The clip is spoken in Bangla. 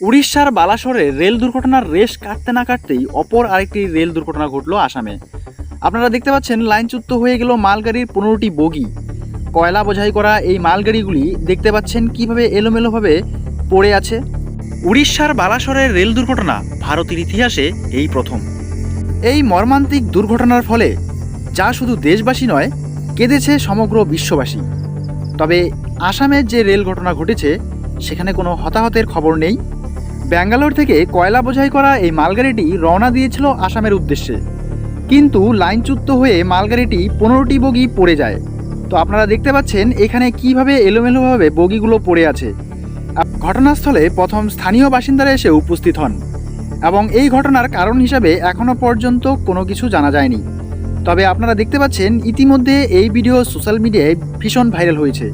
উড়িষ্যার বালাসোরে রেল দুর্ঘটনার রেশ কাটতে না কাটতেই অপর আরেকটি রেল দুর্ঘটনা ঘটল আসামে। আপনারা দেখতে পাচ্ছেন লাইনচ্যুত হয়ে গেল মালগাড়ির 15টি বগি। কয়লা বোঝাই করা এই মালগাড়িগুলি দেখতে পাচ্ছেন কিভাবে এলোমেলোভাবে পড়ে আছে। উড়িষ্যার বালাসোরের রেল দুর্ঘটনা ভারতের ইতিহাসে এই প্রথম। এই মর্মান্তিক দুর্ঘটনার ফলে যা শুধু দেশবাসী নয়, কেঁদেছে সমগ্র বিশ্ববাসী। তবে আসামের যে রেল ঘটনা ঘটেছে সেখানে কোনো হতাহতের খবর নেই। ব্যাঙ্গালোর থেকে কয়লা বোঝাই করা এই মালগাড়িটি রওনা দিয়েছিল আসামের উদ্দেশ্যে, কিন্তু লাইনচ্যুত হয়ে মালগাড়িটি 15টি বগি পড়ে যায়। তো আপনারা দেখতে পাচ্ছেন এখানে কিভাবে এলোমেলোভাবে বগিগুলো পড়ে আছে। ঘটনাস্থলে প্রথম স্থানীয় বাসিন্দারা এসে উপস্থিত হন এবং এই ঘটনার কারণ হিসাবে এখনও পর্যন্ত কোনো কিছু জানা যায়নি। তবে আপনারা দেখতে পাচ্ছেন ইতিমধ্যে এই ভিডিও সোশ্যাল মিডিয়ায় ভীষণ ভাইরাল হয়েছে।